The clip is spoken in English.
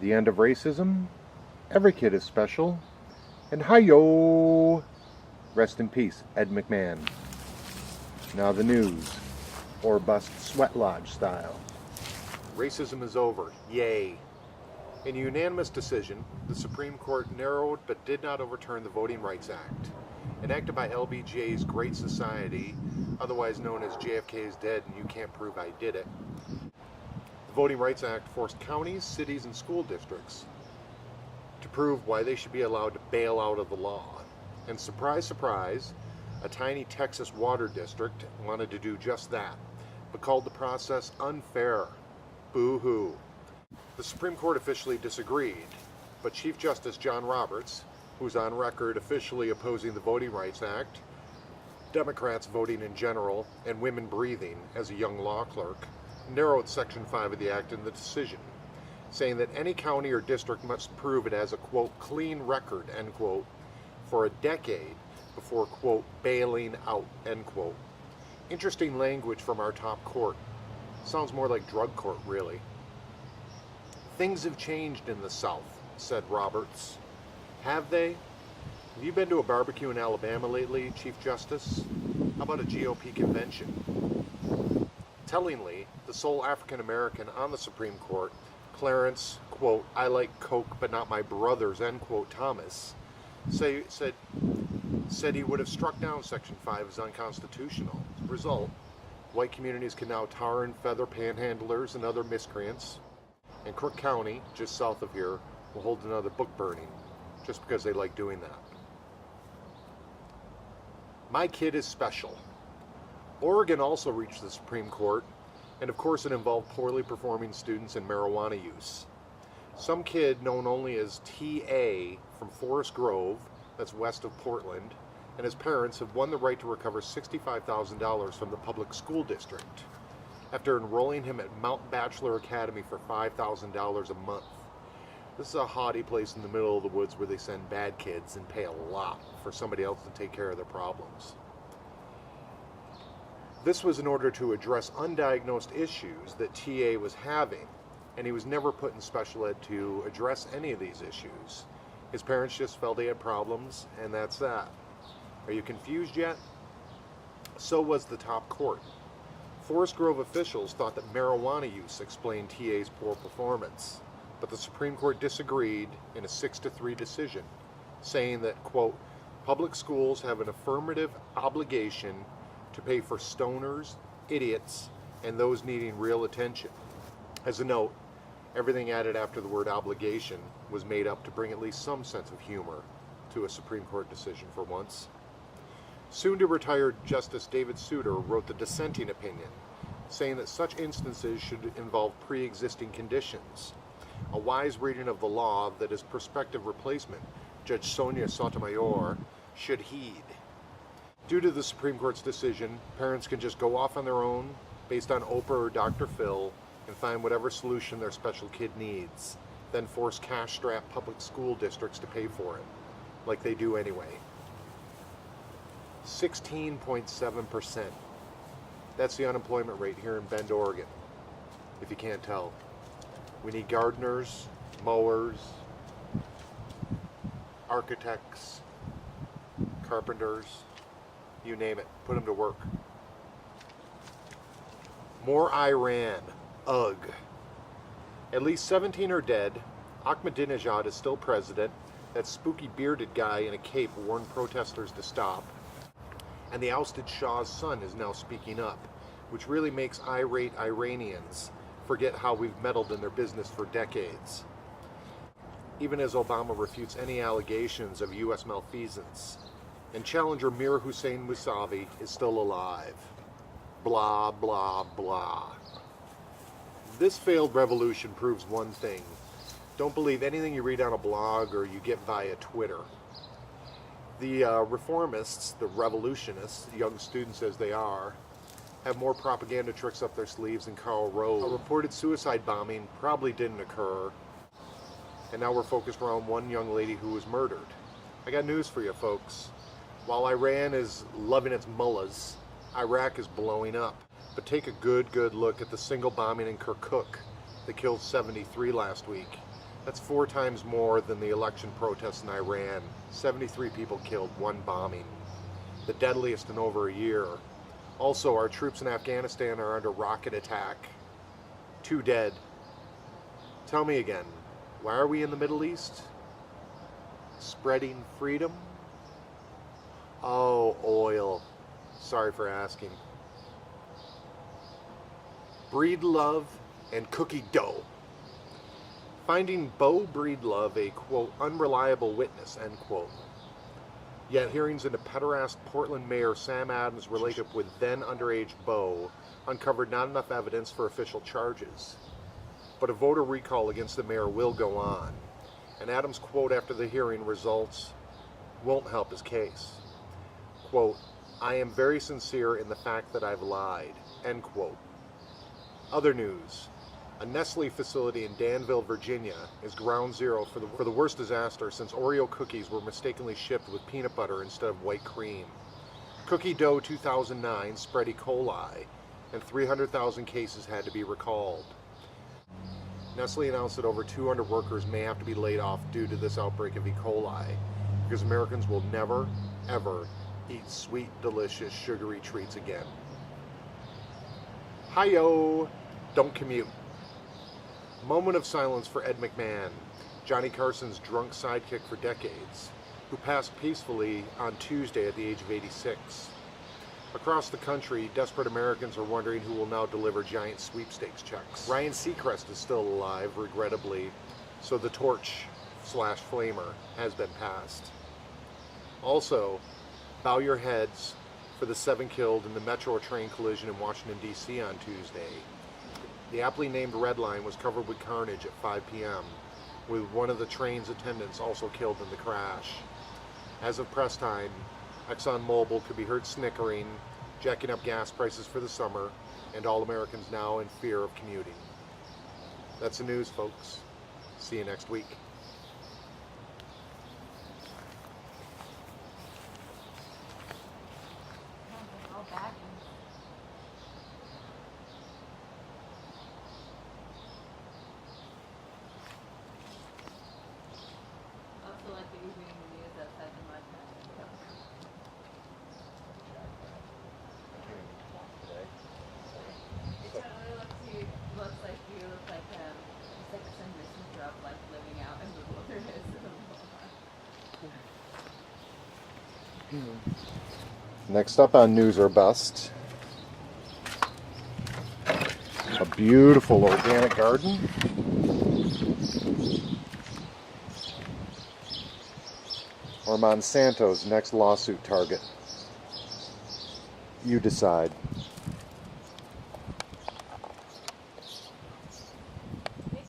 The end of racism, every kid is special, and hi-yo! Rest in peace, Ed McMahon. Now the news, or bust sweat lodge style. Racism is over, yay! In a unanimous decision, the Supreme Court narrowed but did not overturn the Voting Rights Act, enacted by LBJ's Great Society, otherwise known as JFK is dead and you can't prove I did it. The Voting Rights Act forced counties, cities, and school districts to prove why they should be allowed to bail out of the law. And surprise, surprise, a tiny Texas water district wanted to do just that, but called the process unfair. Boo-hoo. The Supreme Court officially disagreed, but Chief Justice John Roberts, who's on record officially opposing the Voting Rights Act, Democrats voting in general, and women breathing as a young law clerk, narrowed Section 5 of the Act in the decision, saying that any county or district must prove it has a, quote, clean record, end quote, for a decade before, quote, bailing out, end quote. Interesting language from our top court. Sounds more like drug court, really. Things have changed in the South, said Roberts. Have they? Have you been to a barbecue in Alabama lately, Chief Justice? How about a GOP convention? Tellingly, the sole African American on the Supreme Court, Clarence, quote, I like Coke but not my brothers, end quote, Thomas, said he would have struck down Section 5 as unconstitutional. Result, white communities can now tar and feather panhandlers and other miscreants, and Crook County, just south of here, will hold another book burning, just because they like doing that. My kid is special. Oregon also reached the Supreme Court, and of course it involved poorly performing students and marijuana use. Some kid known only as T.A. from Forest Grove, that's west of Portland, and his parents have won the right to recover $65,000 from the public school district after enrolling him at Mount Bachelor Academy for $5,000 a month. This is a haughty place in the middle of the woods where they send bad kids and pay a lot for somebody else to take care of their problems. This was in order to address undiagnosed issues that TA was having, and he was never put in special ed to address any of these issues. His parents just felt he had problems, and that's that. Are you confused yet? So was the top court. Forest Grove officials thought that marijuana use explained TA's poor performance, but the Supreme Court disagreed in a 6-3 decision, saying that, quote, public schools have an affirmative obligation to pay for stoners, idiots, and those needing real attention. As a note, everything added after the word obligation was made up to bring at least some sense of humor to a Supreme Court decision for once. Soon-to-retired Justice David Souter wrote the dissenting opinion, saying that such instances should involve pre-existing conditions. A wise reading of the law that his prospective replacement, Judge Sonia Sotomayor, should heed. Due to the Supreme Court's decision, parents can just go off on their own, based on Oprah or Dr. Phil, and find whatever solution their special kid needs, then force cash-strapped public school districts to pay for it, like they do anyway. 16.7%. That's the unemployment rate here in Bend, Oregon, if you can't tell. We need gardeners, mowers, architects, carpenters, you name it, put them to work. More Iran. Ugh. At least 17 are dead. Ahmadinejad is still president. That spooky bearded guy in a cape warned protesters to stop. And the ousted Shah's son is now speaking up, which really makes irate Iranians forget how we've meddled in their business for decades. Even as Obama refutes any allegations of U.S. malfeasance. And challenger Mir Hussein Mousavi is still alive. Blah, blah, blah. This failed revolution proves one thing. Don't believe anything you read on a blog or you get via Twitter. The reformists, the revolutionists, young students as they are, have more propaganda tricks up their sleeves than Karl Rove. A reported suicide bombing probably didn't occur, and now we're focused around one young lady who was murdered. I got news for you, folks. While Iran is loving its mullahs, Iraq is blowing up. But take a good look at the single bombing in Kirkuk that killed 73 last week. That's 4 times more than the election protests in Iran. 73 people killed, 1 bombing. The deadliest in over a year. Also, our troops in Afghanistan are under rocket attack. 2 dead. Tell me again, why are we in the Middle East? Spreading freedom? Oh, oil. Sorry for asking. Breedlove and cookie dough. Finding Beau Breedlove a, quote, unreliable witness, end quote. Yet hearings into pederast Portland Mayor Sam Adams' relationship with then underage Beau uncovered not enough evidence for official charges. But a voter recall against the mayor will go on, and Adams' quote after the hearing results won't help his case. Quote, I am very sincere in the fact that I've lied, end quote. Other news. A Nestle facility in Danville, Virginia is ground zero for the worst disaster since Oreo cookies were mistakenly shipped with peanut butter instead of white cream. Cookie dough 2009 spread E. coli, and 300,000 cases had to be recalled. Nestle announced that over 200 workers may have to be laid off due to this outbreak of E. coli, because Americans will never, ever eat sweet, delicious, sugary treats again. Hi-yo! Don't commute. Moment of silence for Ed McMahon, Johnny Carson's drunk sidekick for decades, who passed peacefully on Tuesday at the age of 86. Across the country, desperate Americans are wondering who will now deliver giant sweepstakes checks. Ryan Seacrest is still alive, regrettably, so the torch/flamer has been passed. Also, bow your heads for the 7 killed in the Metro train collision in Washington, D.C. on Tuesday. The aptly named Red Line was covered with carnage at 5 p.m., with one of the train's attendants also killed in the crash. As of press time, ExxonMobil could be heard snickering, jacking up gas prices for the summer, and all Americans now in fear of commuting. That's the news, folks. See you next week. Next up on News or Bust, a beautiful organic garden. Or Monsanto's next lawsuit target. You decide.